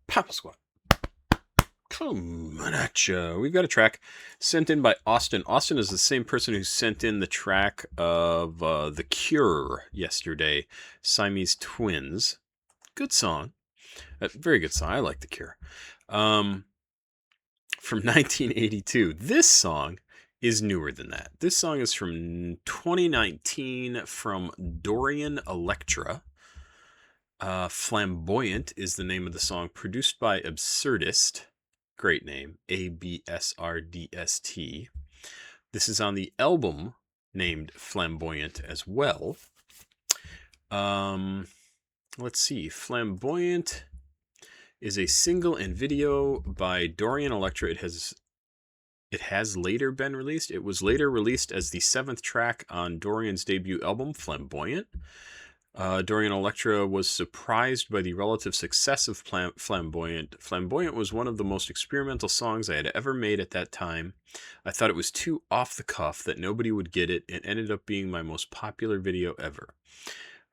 Papasquatjon, coming at ya. We've got a track sent in by Austin. Austin is the same person who sent in the track of The Cure yesterday, Siamese Twins. Good song. Very good song. I like The Cure. From 1982. This song is newer than that. This song is from 2019 from Dorian, Electra. Flamboyant is the name of the song, produced by ABSRDST. Great name, ABSRDST. This is on the album named Flamboyant as well. Let's see. Flamboyant is a single and video by Dorian, Electra. It has later been released. It was later released as the 7th track on Dorian's debut album, Flamboyant. Dorian, Electra was surprised by the relative success of Flamboyant. Flamboyant was one of the most experimental songs I had ever made at that time. I thought it was too off the cuff that nobody would get it, and ended up being my most popular video ever.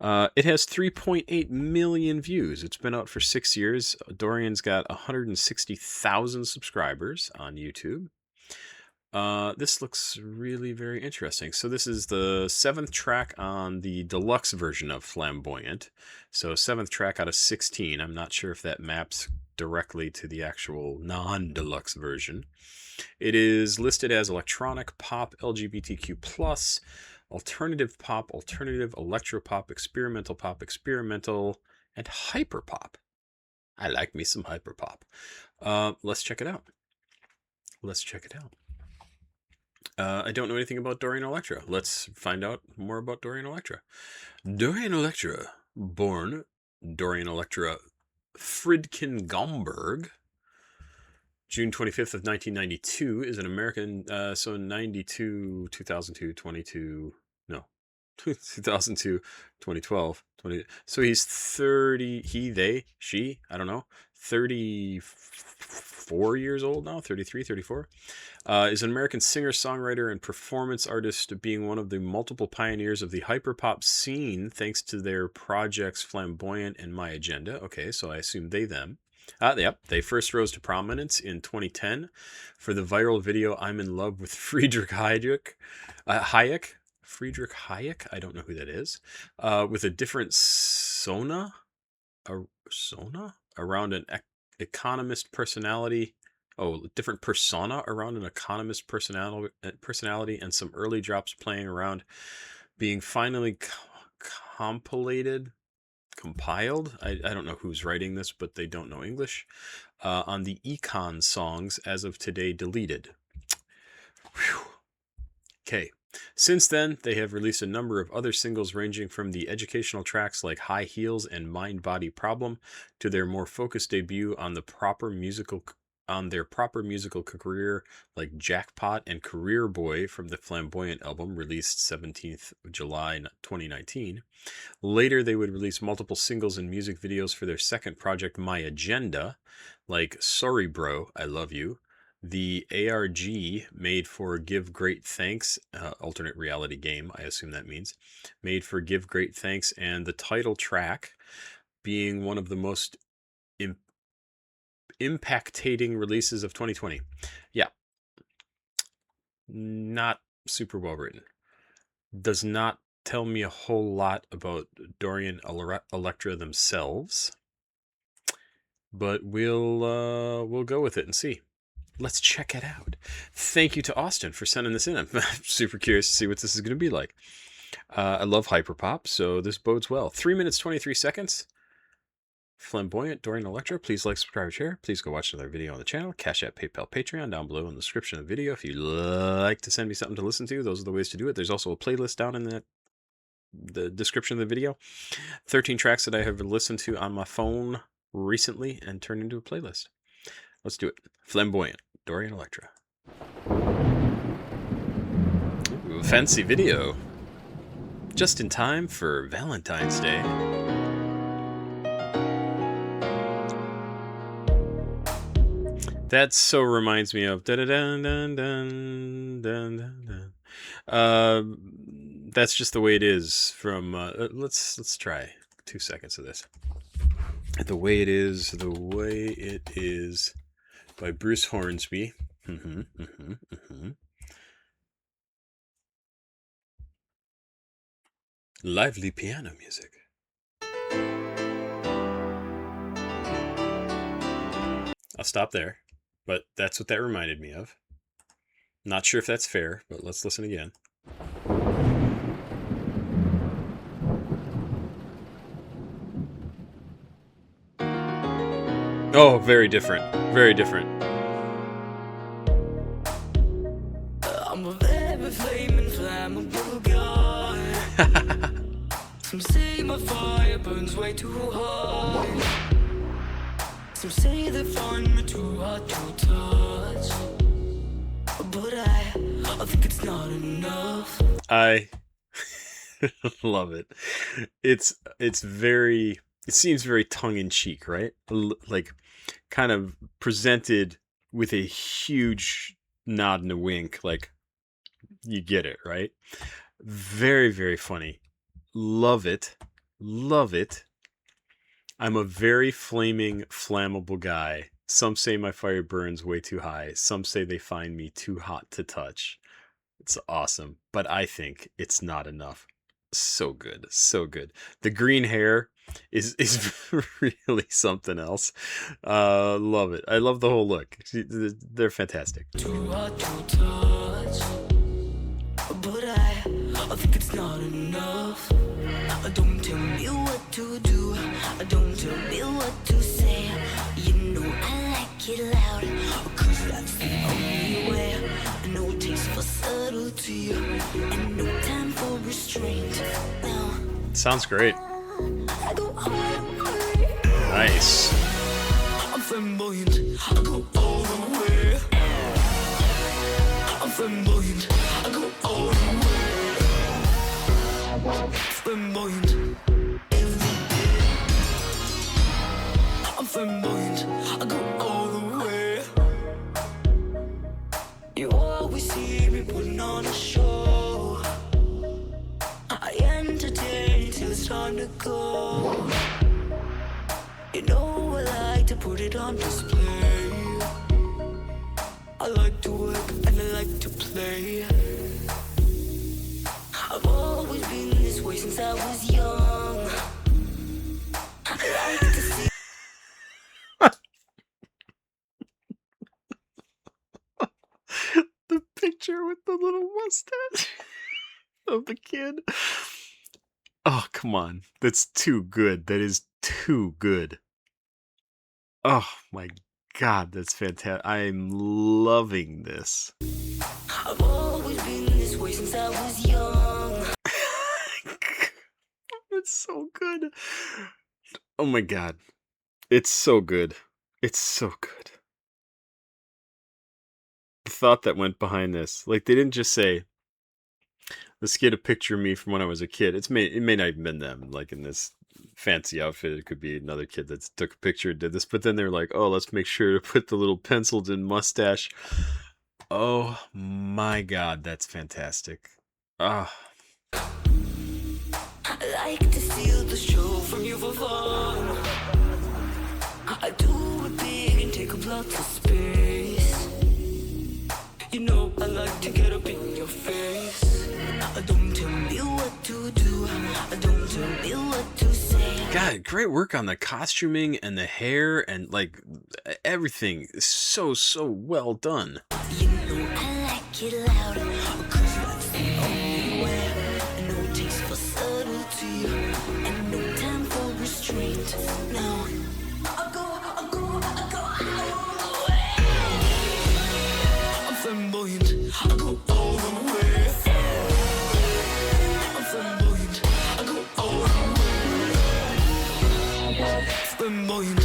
It has 3.8 million views. It's been out for 6 years. Dorian's got 160,000 subscribers on YouTube. This looks really very interesting. So this is the 7th track on the deluxe version of Flamboyant. So 7th track out of 16. I'm not sure if that maps directly to the actual non-deluxe version. It is listed as electronic pop, LGBTQ+, alternative pop, alternative, electropop, experimental, and hyperpop. I like me some hyperpop. Let's check it out. I don't know anything about Dorian, Electra. Let's find out more about Dorian, Electra. Dorian, Electra, born Dorian, Electra Fridkin Gomberg, June 25th of 1992, is an American, so 92, 2002, 2002, 2012, so he's 30, she, I don't know, 34 years old now, 33, 34, is an American singer, songwriter, and performance artist, being one of the multiple pioneers of the hyperpop scene thanks to their projects Flamboyant and My Agenda. Okay, so I assume them. Yep, they first rose to prominence in 2010 for the viral video "I'm in Love with Friedrich Hayek." Friedrich Hayek, I don't know who that is, with a different persona around an economist personality. Different persona around an economist personality, and some early drops playing around being finally compiled. I don't know who's writing this, but they don't know English. On the Econ songs, as of today, deleted. Okay. Since then, they have released a number of other singles ranging from the educational tracks like High Heels and Mind Body Problem to their more focused debut on their proper musical career like Jackpot and Career Boy from the Flamboyant album, released 17th July 2019. Later, they would release multiple singles and music videos for their second project, My Agenda, like Sorry Bro, I Love You, the ARG made for Give Great Thanks, alternate reality game, I assume that means, made for Give Great Thanks, and the title track being one of the most impactating releases of 2020. Yeah. Not super well written. Does not tell me a whole lot about Dorian, Electra themselves, but we'll go with it and see. Let's check it out. Thank you to Austin for sending this in. I'm super curious to see what this is going to be like. I love hyperpop, so this bodes well. 3 minutes, 23 seconds. Flamboyant, Dorian, Electra. Please like, subscribe, share. Please go watch another video on the channel. CashApp, PayPal, Patreon down below in the description of the video. If you'd like to send me something to listen to, those are the ways to do it. There's also a playlist down in the description of the video. 13 tracks that I have listened to on my phone recently and turned into a playlist. Let's do it. Flamboyant, Dorian, Electra. Ooh, fancy video. Just in time for Valentine's Day. That so reminds me of that's just the way it is from let's try 2 seconds of this. The Way It Is, The Way It Is by Bruce Hornsby. Lively piano music. I'll stop there, but that's what that reminded me of. Not sure if that's fair, but let's listen again. Oh, very different. Very different. I'm a very flaming, flammable guy. Some say my fire burns way too hard. Some say they find me too hard to touch. But I think it's not enough. I love it. It seems very tongue-in-cheek, right? Like kind of presented with a huge nod and a wink, like you get it, right? Very, very funny. Love it. Love it. I'm a very flaming, flammable guy. Some say my fire burns way too high. Some say they find me too hot to touch. It's awesome, but I think it's not enough. So good, so good. The green hair is really something else. Love it. I love the whole look. They're fantastic. Too hard to touch. But I think it's not enough. Don't tell me what to do. Don't tell me what to say. You know I like it loud, 'cause that's the only way. No taste for subtlety and no time for restraint. Now, sounds great. I go all the way. Nice. I'm flamboyant. I go all the way. I'm flamboyant. I go all the way. Flamboyant. I'm flamboyant, I go all the way. You always see me putting on a show. I entertain till it's time to go. You know I like to put it on display. I like to work and I like to play. I've always been this way since I was young. I like to see the picture with the little mustache of the kid. Oh, come on. That's too good. That is too good. Oh my God, that's fantastic. I'm loving this. I've always been this way since I was young. It's so good. Oh my God. It's so good. It's so good. The thought that went behind this. Like, they didn't just say, let's get a picture of me from when I was a kid. It may not even been them, like in this fancy outfit. It could be another kid that took a picture and did this. But then they're like, oh, let's make sure to put the little penciled in mustache. Oh my God, that's fantastic. Ah. I like to steal the show from you for fun. I do it big and take up lots of space. You know I like to get up in your face. Don't tell me what to do. Don't tell me what to say. God, great work on the costuming and the hair and like everything. So well done. You know I like it loud, 'cause that's the only way. No taste for subtlety and no time for restraint. Now I go all the way. I'm flamboyant. I go all the way. I'm flamboyant. I go all the way. Flamboyant.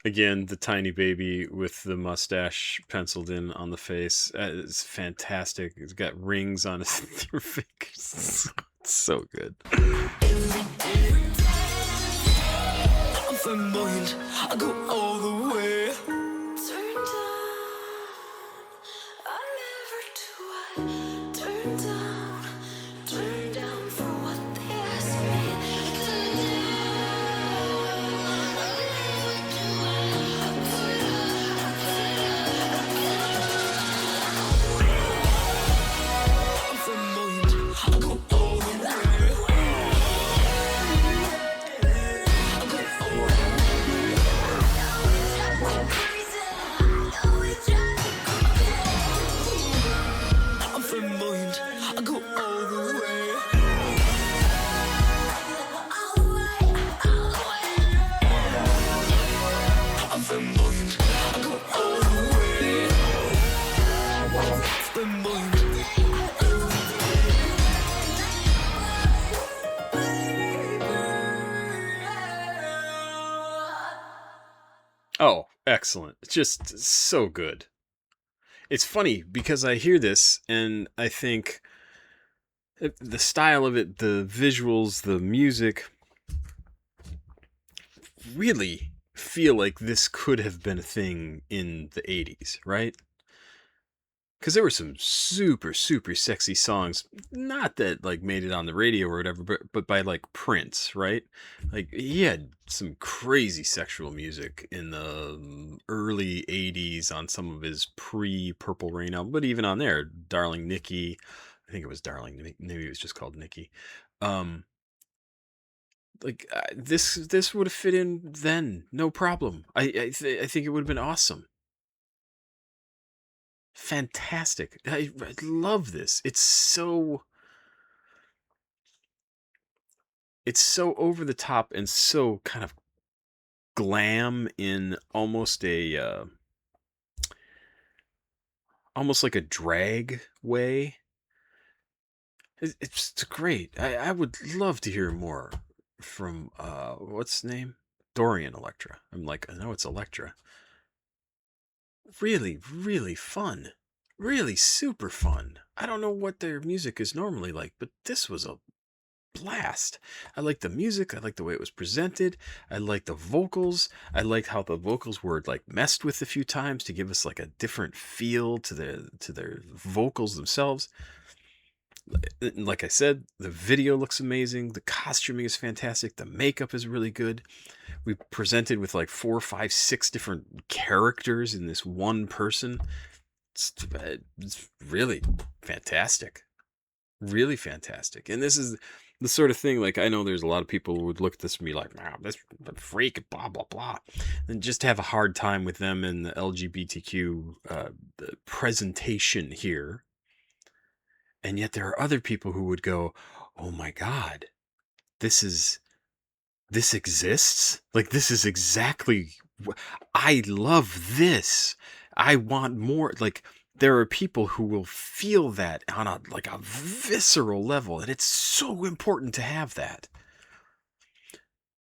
Again, the tiny baby with the mustache penciled in on the face. It's fantastic. It's got rings on his fingers. It's so good. I'm flamboyant. I go all the way. Turn down. I never do. I turn down for what they ask me. Turn down. Oh, excellent. Just so good. It's funny because I hear this and I think the style of it, the visuals, the music really feel like this could have been a thing in the 80s, right? Because there were some super, super sexy songs, not that like made it on the radio or whatever, but by like Prince, right? Like he had some crazy sexual music in the early 80s on some of his pre-Purple Rain album, but even on there, Darling Nikki, I think it was Darling, maybe it was just called Nikki. Um, this would have fit in then, no problem. I think it would have been awesome. Fantastic. I love this. It's so over the top and so kind of glam in almost like a drag way. It's great. I would love to hear more from what's the name? Dorian Electra. I'm like, I know it's Electra. Really, really fun. Really super fun. I don't know what their music is normally like, but this was a blast. I liked the music. I liked the way it was presented. I liked the vocals. I liked how the vocals were like messed with a few times to give us like a different feel to their vocals themselves. Like I said, the video looks amazing. The costuming is fantastic. The makeup is really good. We presented with like 4, 5, 6 different characters in this one person. It's really fantastic. Really fantastic. And this is the sort of thing, like, I know there's a lot of people who would look at this and be like, wow, this freak, blah, blah, blah. And just have a hard time with them in the LGBTQ presentation here. And yet there are other people who would go, oh my God, this exists? Like, this is exactly, I love this. I want more. Like, there are people who will feel that on a visceral level, and it's so important to have that.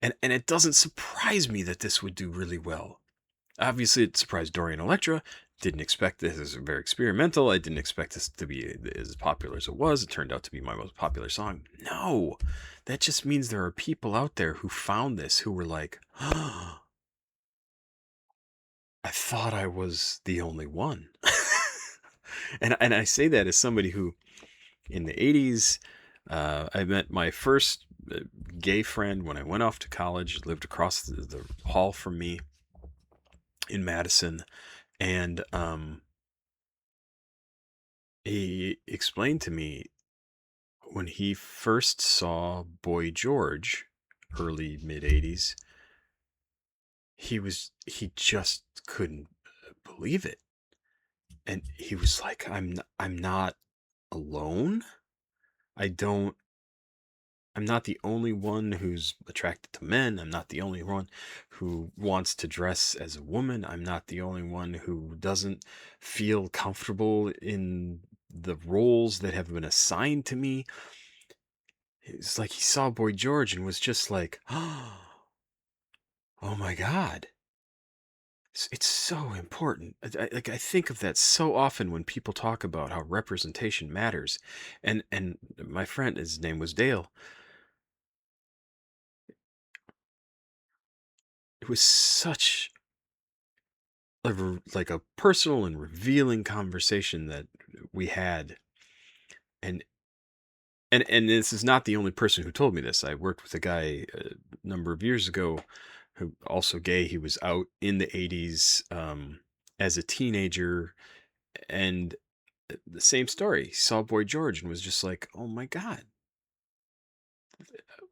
And it doesn't surprise me that this would do really well. Obviously, it surprised Dorian Electra. Didn't expect this. This is very experimental. I didn't expect this to be as popular as it was. It turned out to be my most popular song. No, that just means there are people out there who found this who were like, oh, I thought I was the only one. And I say that as somebody who, in the 80s, I met my first gay friend when I went off to college, lived across the hall from me in Madison. And he explained to me when he first saw Boy George, early mid 80s, he just couldn't believe it. And he was like, I'm not alone. I'm not the only one who's attracted to men. I'm not the only one who wants to dress as a woman. I'm not the only one who doesn't feel comfortable in the roles that have been assigned to me. It's like he saw Boy George and was just like, oh my God. It's so important. I think of that so often when people talk about how representation matters. And my friend, his name was Dale. It was such a personal and revealing conversation that we had. And this is not the only person who told me this. I worked with a guy a number of years ago who also gay. He was out in the 80s as a teenager, and the same story. He saw Boy George and was just like, oh my God,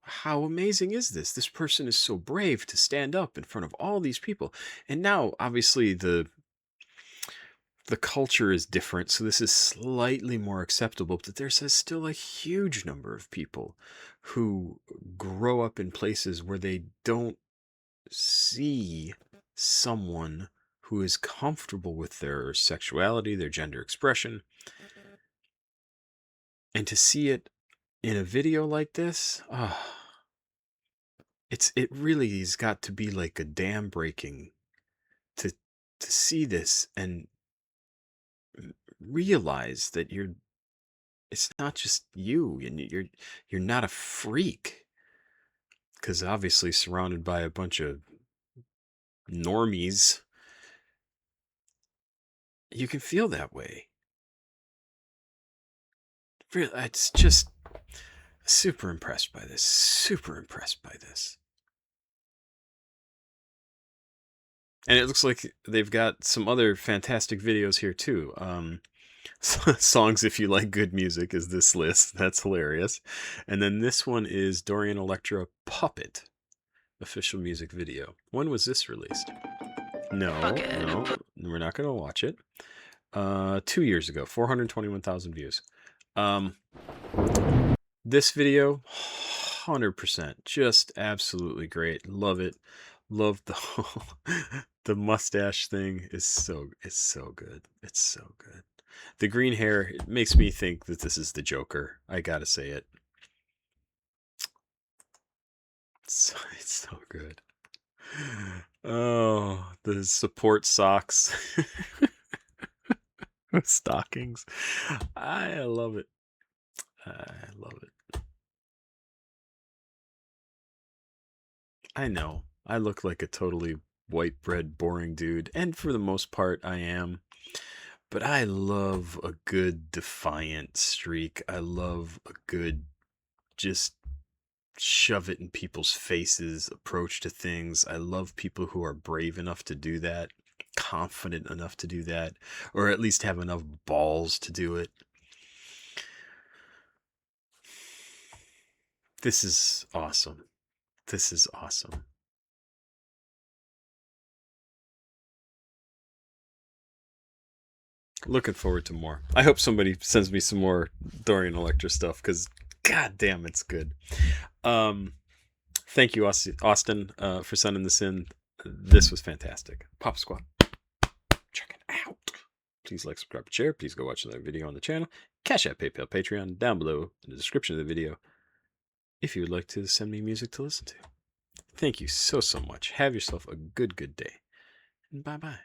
how amazing is this? This person is so brave to stand up in front of all these people. And now, obviously, the culture is different, so this is slightly more acceptable, but there's still a huge number of people who grow up in places where they don't see someone who is comfortable with their sexuality, their gender expression, and to see it in a video like this, it really has got to be like a dam breaking to see this and realize that it's not just you, and you're not a freak, because obviously surrounded by a bunch of normies, you can feel that way. Really, it's just super impressed by this. Super impressed by this. And it looks like they've got some other fantastic videos here too. Songs if you like good music is this list. That's hilarious. And then this one is Dorian Electra Puppet official music video. When was this released? No, we're not going to watch it. 2 years ago, 421,000 views. This video, 100%, just absolutely great. Love it. Love the mustache thing is so good. It's so good. The green hair, it makes me think that this is the Joker. I gotta say it. It's so good. Oh, the support socks. Stockings. I love it. I love it. I know. I look like a totally white bread, boring dude, and for the most part, I am. But I love a good defiant streak. I love a good just shove it in people's faces approach to things. I love people who are brave enough to do that, confident enough to do that, or at least have enough balls to do it. This is awesome. This is awesome. Looking forward to more. I hope somebody sends me some more Dorian Electra stuff, because god damn, it's good. Thank you, Austin, for sending this in. This was fantastic. Pop Squad, check it out. Please like, subscribe, share. Please go watch another video on the channel. CashApp, PayPal, Patreon down below in the description of the video if you would like to send me music to listen to. Thank you so much. Have yourself a good day. And bye-bye.